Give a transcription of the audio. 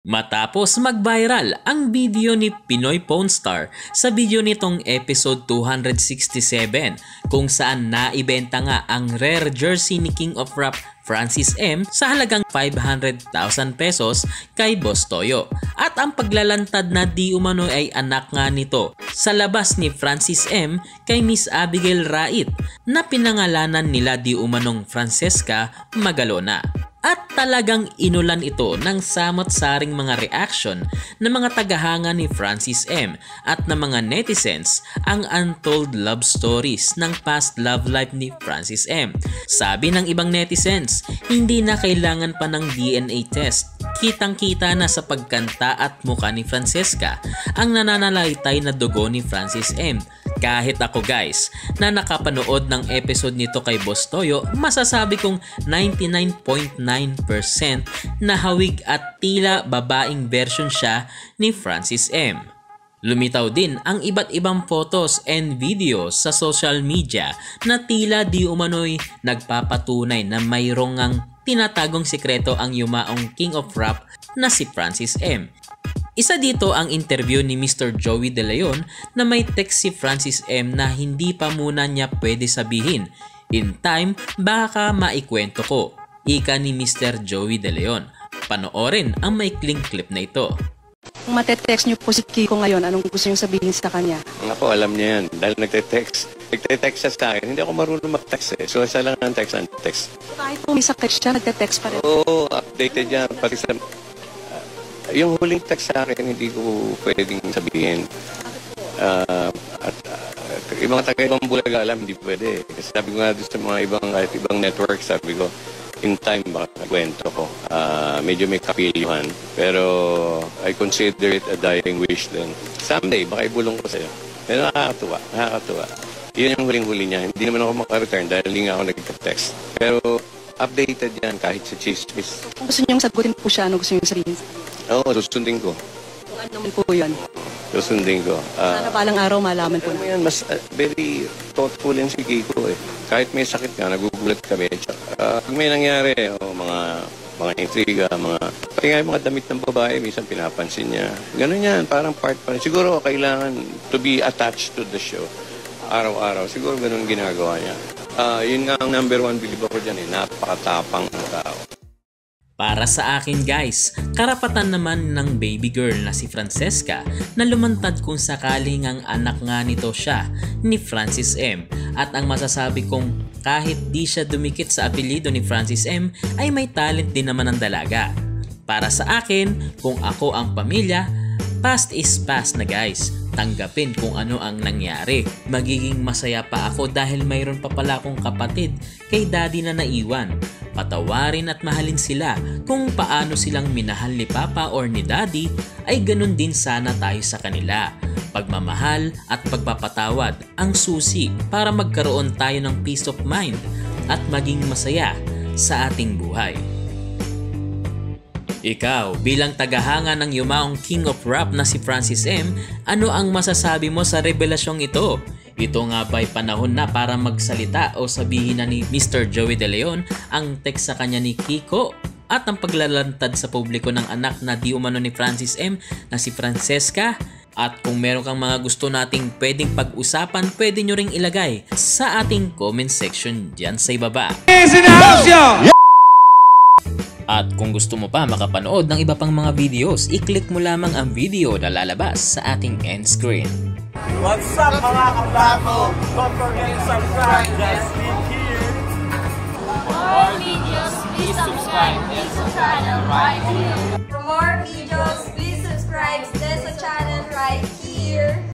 Matapos mag-viral ang video ni Pinoy Pawn Star sa video nitong episode 267 kung saan naibenta nga ang rare jersey ni King of Rap Francis M sa halagang 500,000 pesos kay Boss Toyo. At ang paglalantad na di umano ay anak nga nito sa labas ni Francis M kay Miss Abigail Rait na pinangalanan nila di umanong Francesca Magalona. At talagang inulan ito ng samot-saring mga reaction ng mga tagahanga ni Francis M at ng mga netizens ang untold love stories ng past love life ni Francis M. Sabi ng ibang netizens, hindi na kailangan pa ng DNA test. Kitang-kita na sa pagkanta at mukha ni Francesca ang nananalaytay na dugo ni Francis M. Kahit ako guys, na nakapanood ng episode nito kay Boss Toyo, masasabi kong 99.9% na hawig at tila babaeng version siya ni Francis M. Lumitaw din ang iba't ibang photos and videos sa social media na tila di umano'y nagpapatunay na mayroong ang tinatagong sikreto ang yumaong King of Rap na si Francis M. Isa dito ang interview ni Mr. Joey De Leon na may text si Francis M na hindi pa muna niya pwede sabihin. In time, baka maikwento ko. Ika ni Mr. Joey De Leon. Panoorin ang maikling clip na ito. Kung matetext niyo po si Kiko ngayon, anong gusto niyo sabihin sa kanya? Ako, alam niya yan. Dahil nagte-text siya sa akin. Hindi ako marunong mag-text eh. So, isa lang ang text. Kahit po may sakit siya, nagte-text pa rin. Oo, updated yan. Pati sa... yung huling text sa akin, hindi ko pwedeng sabihin. Yung mga taga-ibang Bulaga alam, hindi pwede. Kasi sabi ko nga doon sa mga ibang network, sabi ko, in time baka kwento ko. Medyo may kapilyuhan. Pero I consider it a dying wish din. Someday, baka ibulong ko sa'yo. Pero nakakatuwa. Yun yung huling-huli niya. Hindi naman ako maka-return dahil hindi nga ako nag-text. Pero updated yan kahit sa chismis. Kung gusto niyong sagutin po siya, ano gusto niyong sabihin? Oo, susundin ko. Kung ano naman po yun? Susundin ko. Sana balang araw malaman po na. Yan, mas very thoughtful yan si Kiko eh. Kahit may sakit nga, nagugulat kami. Pag may nangyari, mga intriga, pati nga yung mga damit ng babae, minsan pinapansin niya. Ganun yan, parang part pa rin. Siguro kailangan to be attached to the show. Araw-araw, siguro ganun ginagawa niya. Yun nga ang number one believe ako dyan eh, napakatapang ng tao. Para sa akin guys, karapatan naman ng baby girl na si Francesca na lumantad kung sakaling ang anak nga nito siya ni Francis M. At ang masasabi kong kahit di siya dumikit sa apelyido ni Francis M ay may talent din naman ang dalaga. Para sa akin, kung ako ang pamilya, past is past na guys. Tanggapin kung ano ang nangyari. Magiging masaya pa ako dahil mayroon pa pala akong kapatid kay daddy na naiwan. Patawarin at mahalin sila kung paano silang minahal ni Papa or ni Daddy ay ganun din sana tayo sa kanila. Pagmamahal at pagpapatawad ang susi para magkaroon tayo ng peace of mind at maging masaya sa ating buhay. Ikaw, bilang tagahanga ng yumaong King of Rap na si Francis M, ano ang masasabi mo sa revelasyong ito? Ito nga ba'y panahon na para magsalita o sabihin na ni Mr. Joey De Leon ang text sa kanya ni Kiko at ang paglalantad sa publiko ng anak na di umano ni Francis M na si Francesca? At kung meron kang mga gusto nating pwedeng pag-usapan, pwede nyo ring ilagay sa ating comment section dyan sa ibaba. At kung gusto mo pa makapanood ng iba pang mga videos, i-click mo lamang ang video na lalabas sa ating end screen. What's up mga kabago? Don't forget to subscribe. Just click here. For more videos, please subscribe to this channel right here.